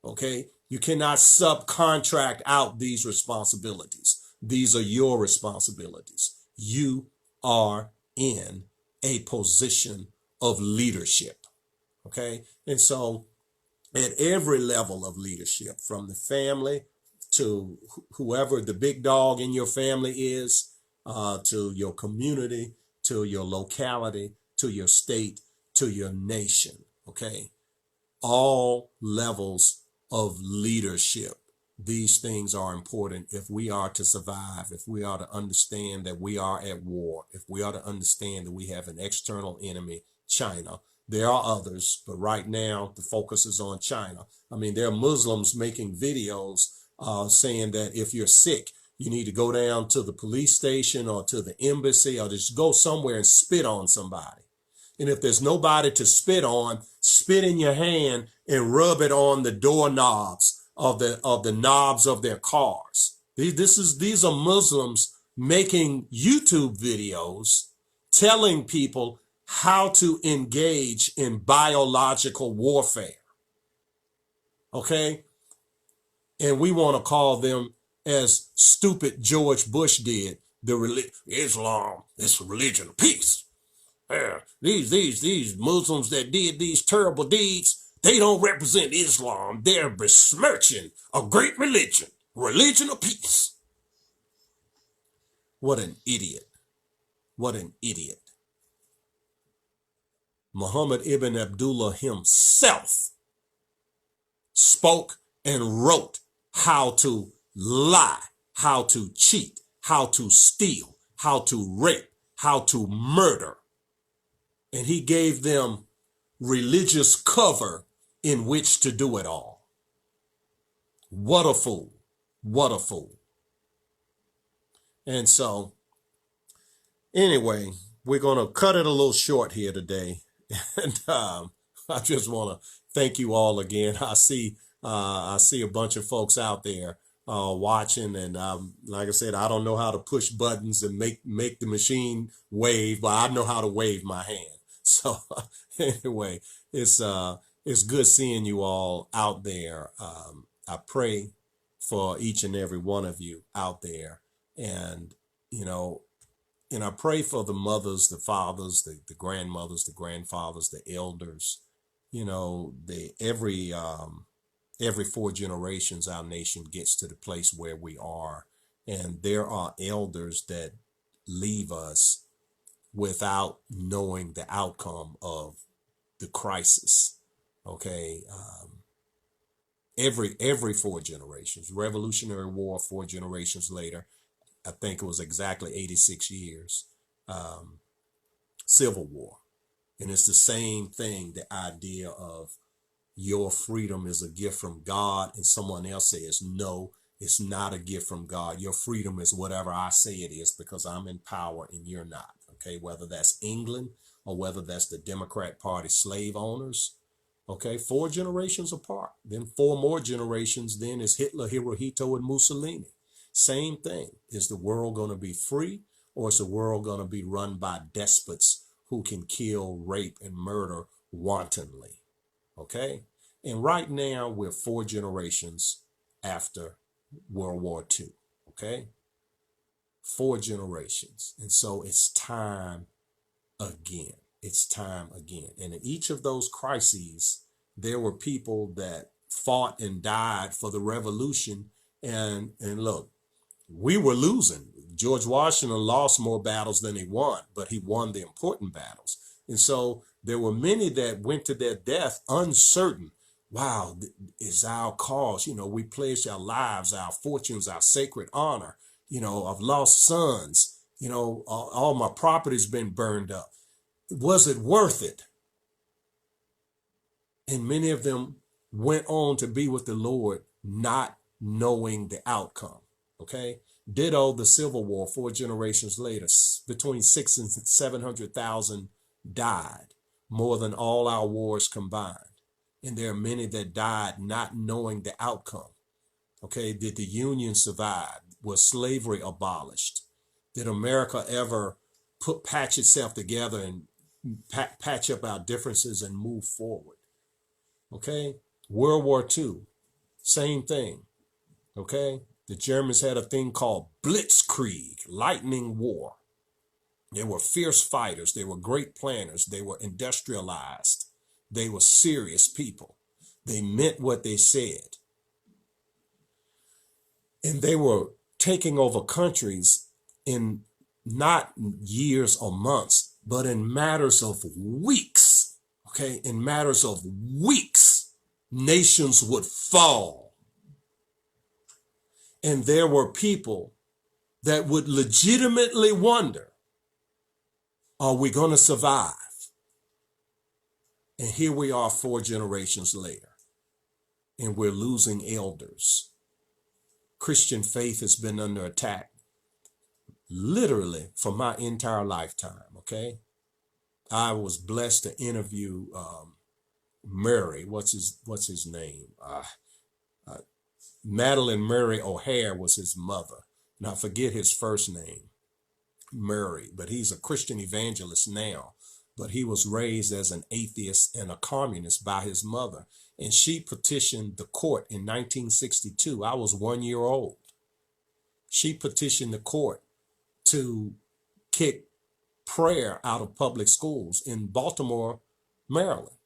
Okay, you cannot subcontract out these responsibilities. These are your responsibilities. You are in a position of leadership. Okay, and so at every level of leadership, from the family to whoever the big dog in your family is, to your community, to your locality, to your state, to your nation. Okay, all levels of leadership. These things are important if we are to survive, if we are to understand that we are at war, if we are to understand that we have an external enemy, China. There are others, but right now the focus is on China. I mean, there are Muslims making videos saying that if you're sick, you need to go down to the police station or to the embassy or just go somewhere and spit on somebody. And if there's nobody to spit on, spit in your hand and rub it on the doorknobs of the knobs of their cars. These are Muslims making YouTube videos telling people how to engage in biological warfare. Okay? And we want to call them, as stupid George Bush did, Islam is a religion of peace. These Muslims that did these terrible deeds, they don't represent Islam. They're besmirching a great religion of peace. What an idiot. What an idiot. Muhammad ibn Abdullah himself spoke and wrote how to lie, how to cheat, how to steal, how to rape, how to murder. And he gave them religious cover in which to do it all. What a fool. What a fool. And so, anyway, we're going to cut it a little short here today. And I just want to thank you all again. I see a bunch of folks out there watching, and like I said, I don't know how to push buttons and make the machine wave, but I know how to wave my hand. So anyway, it's good seeing you all out there. I pray for each and every one of you out there, and and I pray for the mothers, the fathers, the grandmothers, the grandfathers, the elders. Every 4 generations, our nation gets to the place where we are, and there are elders that leave us without knowing the outcome of the crisis. Okay, every 4 generations, Revolutionary War, 4 generations later, I think it was exactly 86 years, Civil War. And it's the same thing, the idea of your freedom is a gift from God, and someone else says, no, it's not a gift from God. Your freedom is whatever I say it is because I'm in power and you're not. Okay, whether that's England or whether that's the Democrat Party slave owners. Okay, 4 generations apart. Then 4 more generations, then is Hitler, Hirohito, and Mussolini. Same thing. Is the world going to be free, or is the world going to be run by despots who can kill, rape, and murder wantonly? Okay? And right now, we're 4 generations after World War II. Okay? 4 generations. And so it's time again. It's time again. And in each of those crises, there were people that fought and died for the revolution. And look, we were losing. George Washington lost more battles than he won, but he won the important battles. And so there were many that went to their death uncertain wow, is our cause. You know, we pledged our lives, our fortunes, our sacred honor. You know, I've lost sons. You know, all my property's been burned up. Was it worth it? And many of them went on to be with the Lord, not knowing the outcome. Okay. Ditto the Civil War 4 generations later, between 6 and 700,000 died, more than all our wars combined. And there are many that died not knowing the outcome. Okay. Did the Union survive? Was slavery abolished? Did America ever patch itself together and patch up our differences and move forward? Okay. World War II, same thing. Okay. The Germans had a thing called Blitzkrieg, lightning war. They were fierce fighters. They were great planners. They were industrialized. They were serious people. They meant what they said. And they were taking over countries in not years or months, but in matters of weeks. Okay, in matters of weeks, nations would fall. And there were people that would legitimately wonder, are we going to survive? And here we are 4 generations later, and we're losing elders. Christian faith has been under attack literally for my entire lifetime, okay? I was blessed to interview Murray. What's his name? Madeline Murray O'Hare was his mother. And I forget his first name, Murray, but he's a Christian evangelist now. But he was raised as an atheist and a communist by his mother. And she petitioned the court in 1962. I was 1 year old. She petitioned the court to kick prayer out of public schools in Baltimore, Maryland.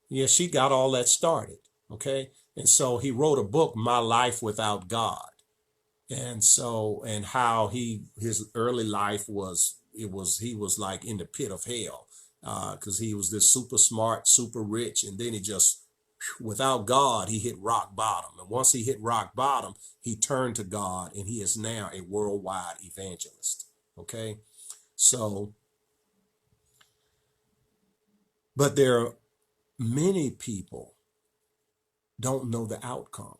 Yeah, she got all that started, okay? And so he wrote a book, My Life Without God. And how his early life was, he was like in the pit of hell, because he was this super smart, super rich, and then he just, without God, he hit rock bottom. And once he hit rock bottom, he turned to God, and he is now a worldwide evangelist. Okay, so, but there are many people don't know the outcome,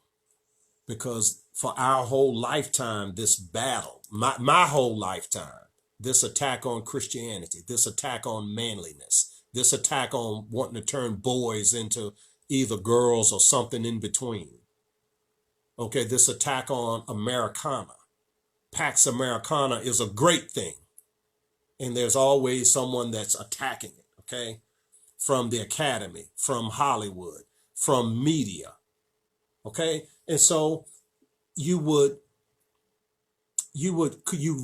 because for our whole lifetime, this battle, my whole lifetime, this attack on Christianity, this attack on manliness, this attack on wanting to turn boys into either girls or something in between. Okay, this attack on Americana. Pax Americana is a great thing. And there's always someone that's attacking it, okay? From the academy, from Hollywood, from media, okay? And so you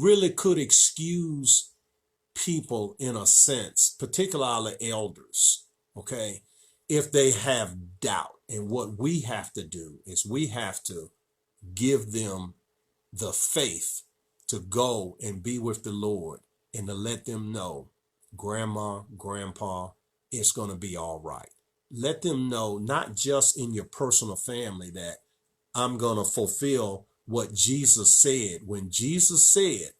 really could excuse people in a sense, particularly elders, okay, if they have doubt. And what we have to do is we have to give them the faith to go and be with the Lord, and to let them know, grandma, grandpa, it's going to be all right. Let them know, not just in your personal family, that I'm going to fulfill what Jesus said. When Jesus said,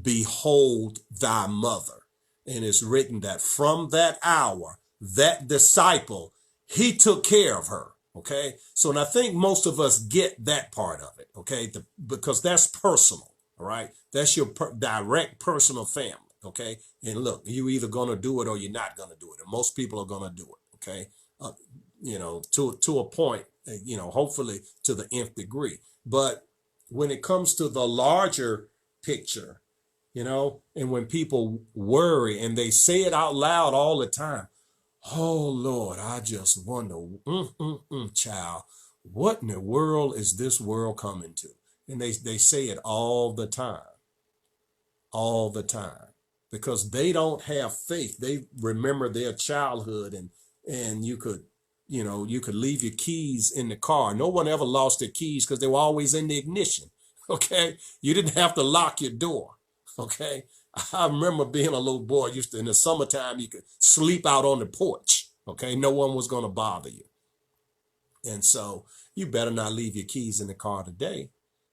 behold thy mother. And it's written that from that hour, that disciple, he took care of her. Okay. So, and I think most of us get that part of it. Okay. Because that's personal. All right. That's your direct personal family. Okay. And look, you're either going to do it or you're not going to do it. And most people are going to do it. Okay. To a point, hopefully to the nth degree. But when it comes to the larger picture, and when people worry and they say it out loud all the time, oh Lord, I just wonder, child, what in the world is this world coming to? And they say it all the time, because they don't have faith. They remember their childhood, and you could leave your keys in the car. No one ever lost their keys because they were always in the ignition. Okay. You didn't have to lock your door. Okay. I remember being a little boy, in the summertime, you could sleep out on the porch. Okay. No one was going to bother you. And so you better not leave your keys in the car today.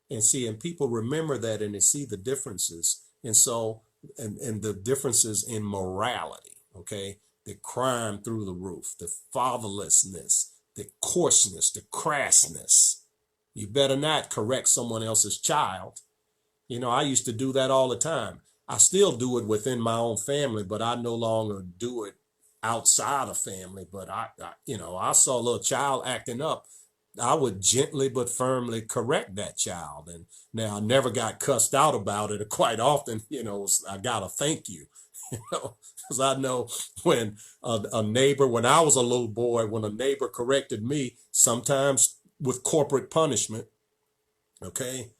And see, and people remember that and they see the differences. And so, and the differences in morality, okay? The crime through the roof, the fatherlessness, the coarseness, the crassness. You better not correct someone else's child. You know, I used to do that all the time. I still do it within my own family, but I no longer do it outside of family. But I saw a little child acting up. I would gently but firmly correct that child. And now I never got cussed out about it. Quite often, I got to thank you, because I know when a neighbor, when I was a little boy, when a neighbor corrected me, sometimes with corporate punishment, okay,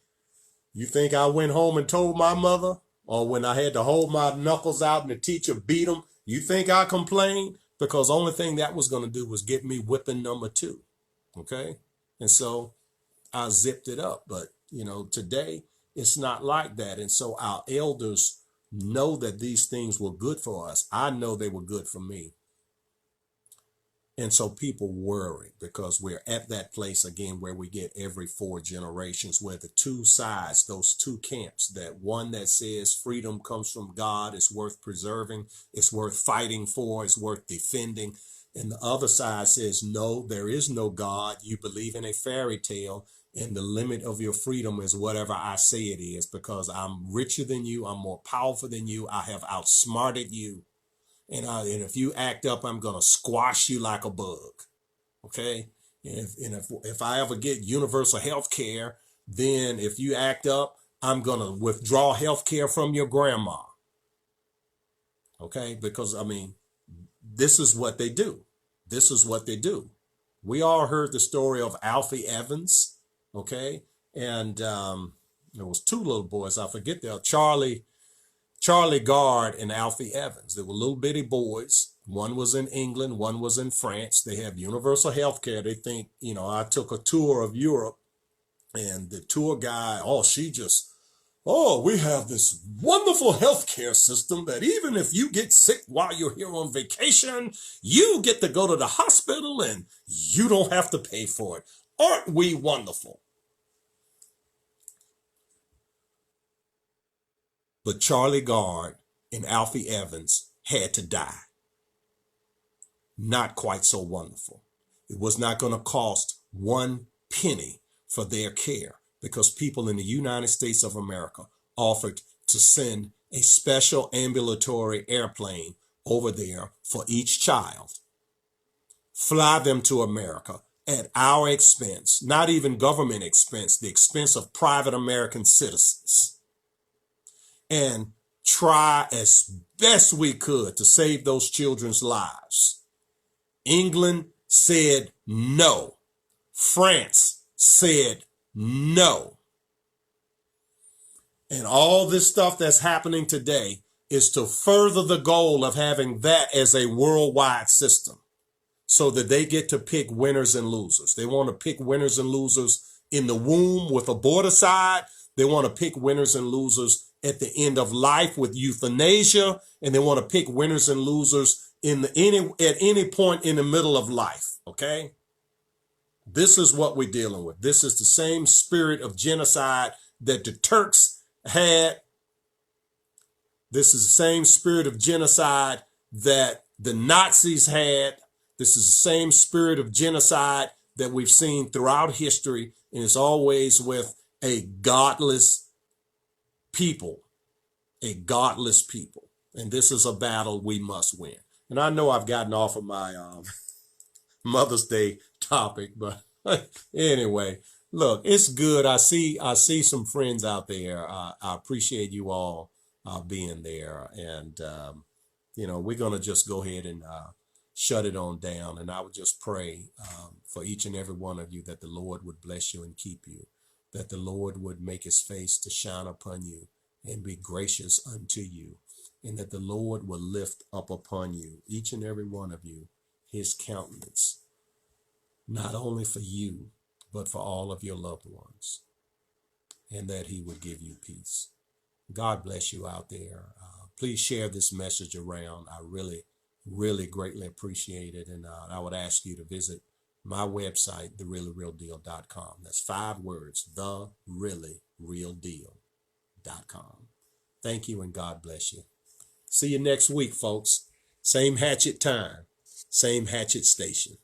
you think I went home and told my mother? Or when I had to hold my knuckles out and the teacher beat them, you think I complained? Because the only thing that was going to do was get me whipping number 2. Okay? And so I zipped it up. But, today it's not like that. And so our elders know that these things were good for us. I know they were good for me. And so people worry because we're at that place again where we get every 4 generations where the two sides, those two camps, that one that says freedom comes from God, is worth preserving, it's worth fighting for, it's worth defending. And the other side says, no, there is no God. You believe in a fairy tale, and the limit of your freedom is whatever I say it is, because I'm richer than you, I'm more powerful than you, I have outsmarted you. And if you act up, I'm going to squash you like a bug. Okay? And if I ever get universal health care, then if you act up, I'm going to withdraw health care from your grandma. Okay? Because, this is what they do. This is what they do. We all heard the story of Alfie Evans. Okay? And there was 2 little boys. I forget their Charlie Gard and Alfie Evans. They were little bitty boys. One was in England, one was in France. They have universal health care. They think, I took a tour of Europe, and the tour guy, we have this wonderful health care system that even if you get sick while you're here on vacation, you get to go to the hospital and you don't have to pay for it. Aren't we wonderful? But Charlie Gard and Alfie Evans had to die. Not quite so wonderful. It was not going to cost 1 penny for their care, because people in the United States of America offered to send a special ambulatory airplane over there for each child, fly them to America at our expense, not even government expense, the expense of private American citizens, and try as best we could to save those children's lives. England said no. France said no. And all this stuff that's happening today is to further the goal of having that as a worldwide system, so that they get to pick winners and losers. They want to pick winners and losers in the womb with aborticide. They want to pick winners and losers at the end of life with euthanasia, and they want to pick winners and losers at any point in the middle of life. Okay? This is what we're dealing with. This is the same spirit of genocide that the Turks had. This is the same spirit of genocide that the Nazis had. This is the same spirit of genocide that we've seen throughout history, and it's always with a godless people, and this is a battle we must win. And I know I've gotten off of my Mother's Day topic, but anyway, look, it's good. I see some friends out there. I appreciate you all being there, and we're gonna just go ahead and shut it on down. And I would just pray for each and every one of you that the Lord would bless you and keep you, that the Lord would make his face to shine upon you and be gracious unto you, and that the Lord will lift up upon you, each and every one of you, his countenance, not only for you, but for all of your loved ones, and that he would give you peace. God bless you out there. Please share this message around. I really, really greatly appreciate it. And I would ask you to visit My website, thereallyrealdeal.com. That's 5 words, thereallyrealdeal.com. Thank you and God bless you. See you next week, folks. Same Hatchet time, same Hatchet station.